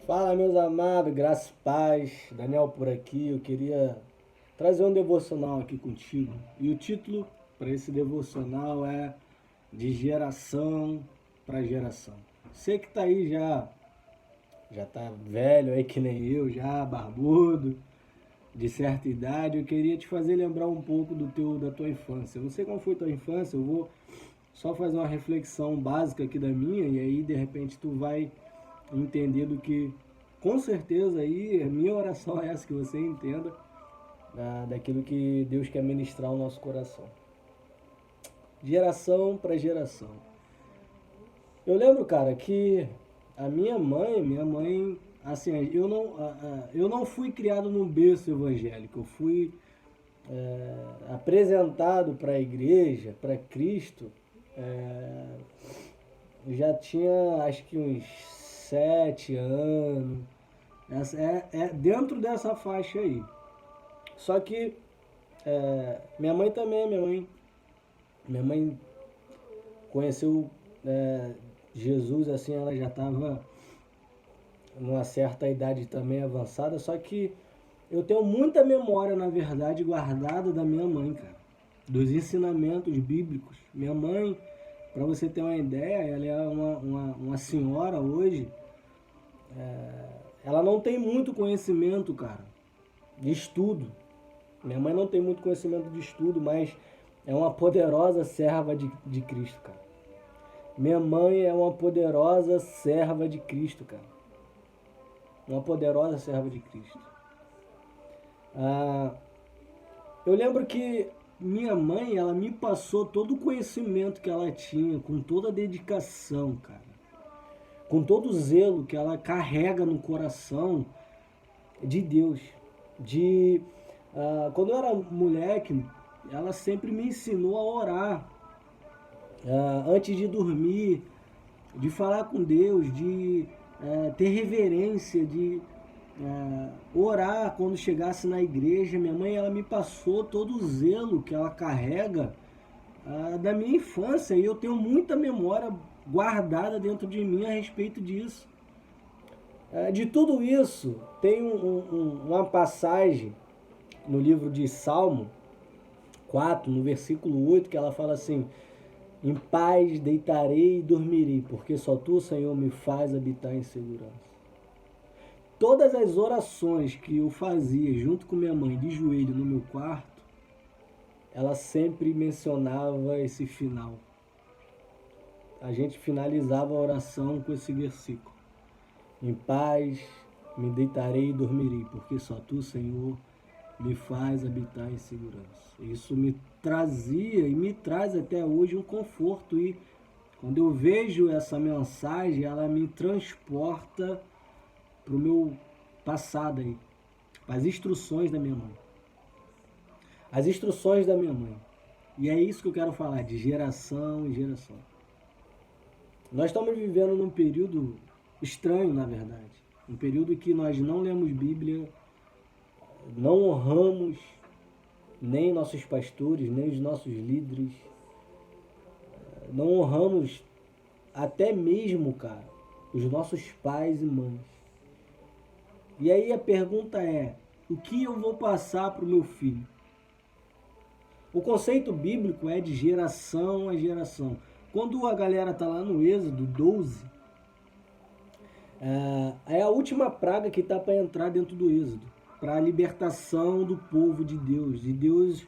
Fala, meus amados, graças e paz. Daniel por aqui. Eu queria trazer um devocional aqui contigo. E o título para esse devocional é De Geração para Geração. Você que tá aí já tá velho aí que nem eu, já barbudo, de certa idade, eu queria te fazer lembrar um pouco da tua infância. Eu não sei como foi tua infância, eu vou só fazer uma reflexão básica aqui da minha e aí de repente tu vai entender do que, com certeza aí, a minha oração é essa, que você entenda daquilo que Deus quer ministrar ao nosso coração. Geração para geração. Eu lembro, cara, que minha mãe, assim, eu não fui criado num berço evangélico, eu fui apresentado para a igreja, para Cristo, é, já tinha acho que uns 7 anos, é dentro dessa faixa aí. Só que minha mãe também, minha mãe conheceu Jesus assim, ela já estava numa certa idade também avançada, só que eu tenho muita memória, na verdade, guardada da minha mãe, cara, dos ensinamentos bíblicos. Minha mãe, para você ter uma ideia, ela é uma senhora hoje, ela não tem muito conhecimento, cara, de estudo. Minha mãe não tem muito conhecimento de estudo, mas é uma poderosa serva de Cristo, cara. Minha mãe é uma poderosa serva de Cristo, cara. Uma poderosa serva de Cristo. Ah, eu lembro que minha mãe, ela me passou todo o conhecimento que ela tinha, com toda a dedicação, cara. Com todo o zelo que ela carrega no coração de Deus. Quando eu era moleque, ela sempre me ensinou a orar antes de dormir, de falar com Deus, de ter reverência, de orar quando chegasse na igreja. Minha mãe, ela me passou todo o zelo que ela carrega da minha infância, e eu tenho muita memória guardada dentro de mim a respeito disso. De tudo isso, tem uma passagem no livro de Salmo 4, no versículo 8, que ela fala assim: em paz deitarei e dormirei, porque só tu, Senhor, me faz habitar em segurança. Todas as orações que eu fazia junto com minha mãe de joelho no meu quarto, ela sempre mencionava esse final. A gente finalizava a oração com esse versículo: em paz me deitarei e dormirei, porque só tu, Senhor, me faz habitar em segurança. Isso me trazia e me traz até hoje um conforto, e quando eu vejo essa mensagem, ela me transporta para o meu passado aí, as instruções da minha mãe. As instruções da minha mãe. E é isso que eu quero falar, de geração em geração. Nós estamos vivendo num período estranho, na verdade. Um período que nós não lemos Bíblia, não honramos nem nossos pastores, nem os nossos líderes. Não honramos até mesmo, cara, os nossos pais e mães. E aí a pergunta é: o que eu vou passar para o meu filho? O conceito bíblico é de geração a geração. Quando a galera tá lá no Êxodo 12, é a última praga que tá para entrar dentro do Êxodo, para a libertação do povo de Deus. E Deus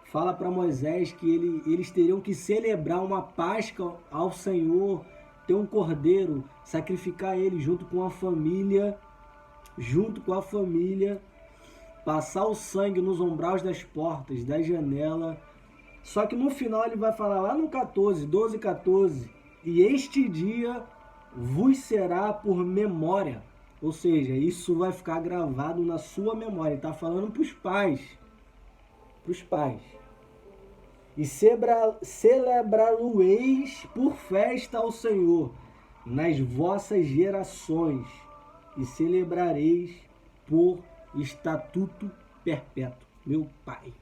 fala para Moisés que eles teriam que celebrar uma Páscoa ao Senhor, ter um cordeiro, sacrificar ele junto com a família, passar o sangue nos umbrais das portas, da janela. Só que no final ele vai falar lá no 12, 14, e este dia vos será por memória. Ou seja, isso vai ficar gravado na sua memória. Ele está falando para os pais. Para os pais. E celebrá-lo-eis por festa ao Senhor nas vossas gerações, e celebrareis por estatuto perpétuo. Meu pai.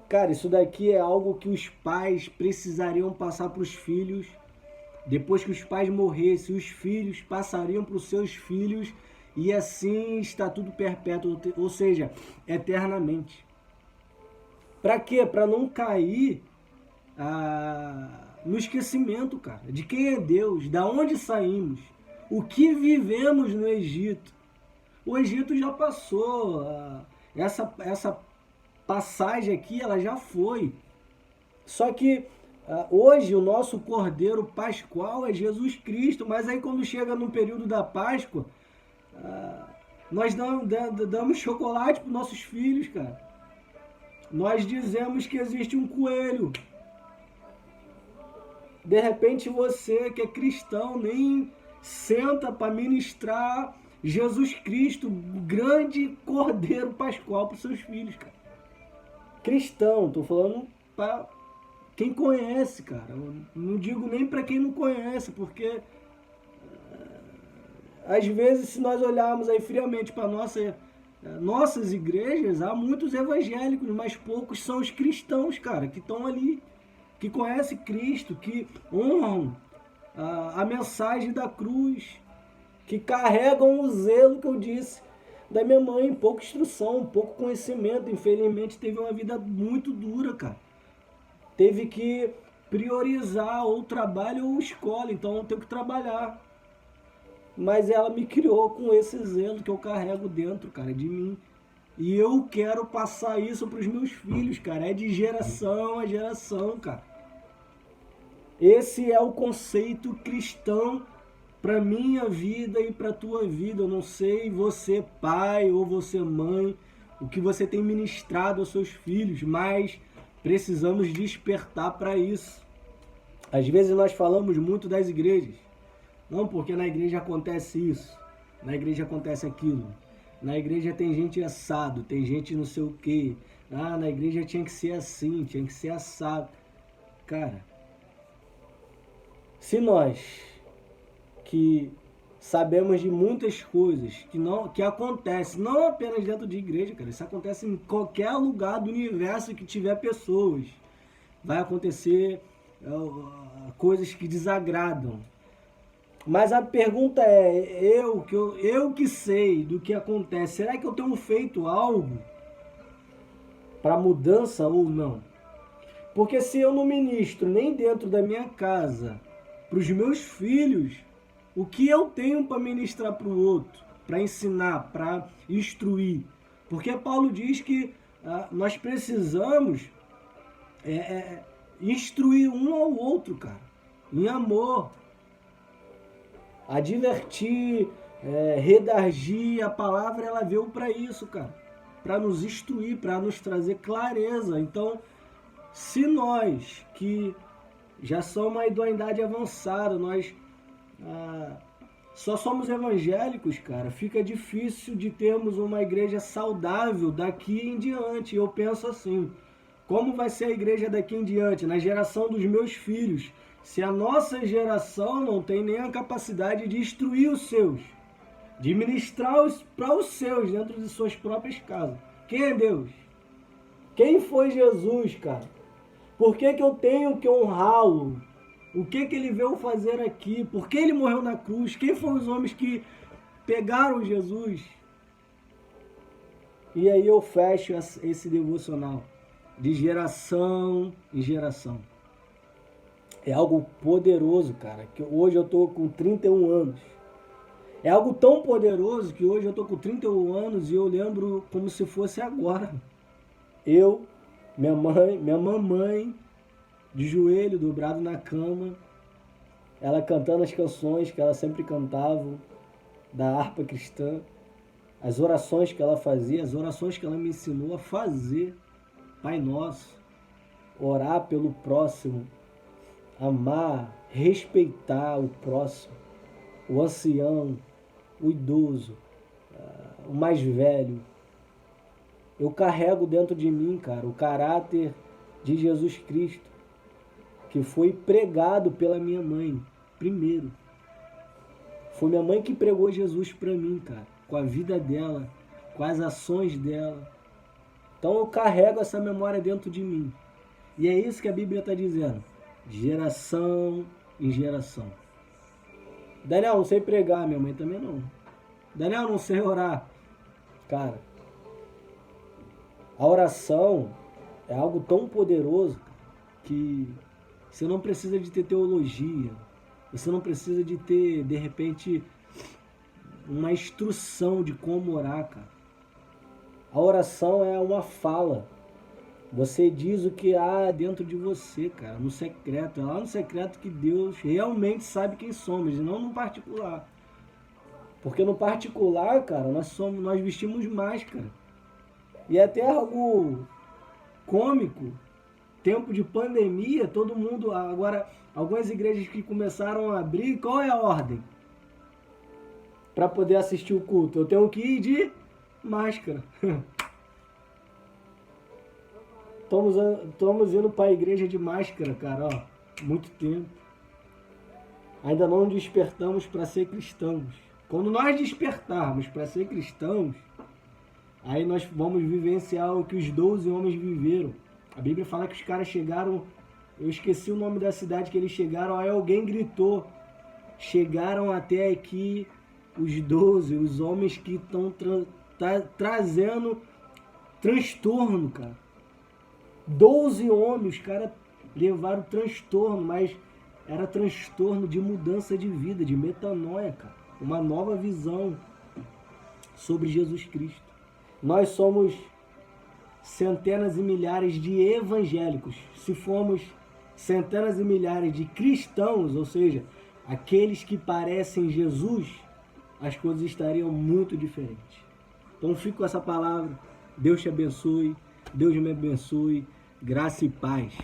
Cara, isso daqui é algo que os pais precisariam passar para os filhos Depois que os pais morressem, os filhos passariam para os seus filhos e assim está tudo perpétuo, ou seja, eternamente. Para quê? Para não cair no esquecimento, cara, de quem é Deus, da onde saímos, o que vivemos no Egito. O Egito já passou, essa passagem aqui ela já foi. Só que hoje o nosso Cordeiro Pascual é Jesus Cristo, mas aí quando chega no período da Páscoa, nós damos chocolate para os nossos filhos, cara. Nós dizemos que existe um coelho. De repente você que é cristão nem senta para ministrar Jesus Cristo, o grande Cordeiro Pascual para os seus filhos, cara. Cristão, tô falando para quem conhece, cara. Eu não digo nem para quem não conhece, porque às vezes se nós olharmos aí friamente para nossas igrejas, há muitos evangélicos, mas poucos são os cristãos, cara, que estão ali, que conhecem Cristo, que honram a mensagem da cruz, que carregam o zelo que eu disse da minha mãe, pouca instrução, pouco conhecimento, infelizmente teve uma vida muito dura, cara. Teve que priorizar ou trabalho ou escola, então eu tenho que trabalhar. Mas ela me criou com esse zelo que eu carrego dentro, cara, de mim. E eu quero passar isso para os meus filhos, cara. É de geração a geração, cara. Esse é o conceito cristão para minha vida e para tua vida. Eu não sei você pai ou você mãe, o que você tem ministrado aos seus filhos, mas precisamos despertar para isso. Às vezes nós falamos muito das igrejas. Não, porque na igreja acontece isso, na igreja acontece aquilo, na igreja tem gente assado, tem gente não sei o quê, na igreja tinha que ser assim, tinha que ser assado. Cara, se nós que sabemos de muitas coisas que acontecem, não apenas dentro de igreja, cara, isso acontece em qualquer lugar do universo que tiver pessoas, vai acontecer coisas que desagradam. Mas a pergunta é, eu que sei do que acontece, será que eu tenho feito algo para mudança ou não? Porque se eu não ministro nem dentro da minha casa, para os meus filhos, o que eu tenho para ministrar para o outro, para ensinar, para instruir? Porque Paulo diz que nós precisamos instruir um ao outro, cara, em amor. Advertir, redargir, a palavra ela veio para isso, cara. Para nos instruir, para nos trazer clareza. Então, se nós que já somos uma idoneidade avançada, nós só somos evangélicos, cara, fica difícil de termos uma igreja saudável daqui em diante. Eu penso assim, como vai ser a igreja daqui em diante, na geração dos meus filhos, se a nossa geração não tem nem a capacidade de instruir os seus, de ministrar para os seus dentro de suas próprias casas? Quem é Deus? Quem foi Jesus, cara? Por que eu tenho que honrá-lo? O que ele veio fazer aqui? Por que ele morreu na cruz? Quem foram os homens que pegaram Jesus? E aí eu fecho esse devocional de geração em geração. É algo poderoso, cara, que hoje eu tô com 31 anos. É algo tão poderoso que hoje eu tô com 31 anos e eu lembro como se fosse agora. Eu, minha mamãe, de joelho, dobrado na cama, ela cantando as canções que ela sempre cantava, da harpa cristã, as orações que ela fazia, as orações que ela me ensinou a fazer. Pai Nosso, orar pelo próximo, amar, respeitar o próximo, o ancião, o idoso, o mais velho. Eu carrego dentro de mim, cara, o caráter de Jesus Cristo, que foi pregado pela minha mãe, primeiro. Foi minha mãe que pregou Jesus para mim, cara, com a vida dela, com as ações dela. Então eu carrego essa memória dentro de mim. E é isso que a Bíblia está dizendo. De geração em geração. Daniel, não sei pregar, minha mãe também não. Daniel, não sei orar. Cara, a oração é algo tão poderoso que você não precisa de ter teologia, você não precisa de ter, de repente, uma instrução de como orar, cara. A oração é uma fala. Você diz o que há dentro de você, cara, no secreto. É lá no secreto que Deus realmente sabe quem somos, e não no particular. Porque no particular, cara, nós vestimos máscara. E é até algo cômico. Tempo de pandemia, todo mundo... Agora, algumas igrejas que começaram a abrir, qual é a ordem? Para poder assistir o culto, eu tenho que ir de máscara. Estamos indo para a igreja de máscara, cara, ó, muito tempo. Ainda não despertamos para ser cristãos. Quando nós despertarmos para ser cristãos, aí nós vamos vivenciar o que os 12 homens viveram. A Bíblia fala que os caras chegaram, eu esqueci o nome da cidade que eles chegaram, aí alguém gritou, chegaram até aqui os 12, os homens que estão trazendo transtorno, cara. 12 homens, os caras levaram transtorno, mas era transtorno de mudança de vida, de metanoia, cara. Uma nova visão sobre Jesus Cristo. Nós somos centenas e milhares de evangélicos. Se formos centenas e milhares de cristãos, ou seja, aqueles que parecem Jesus, as coisas estariam muito diferentes. Então fico com essa palavra. Deus te abençoe. Deus me abençoe. Graça e paz.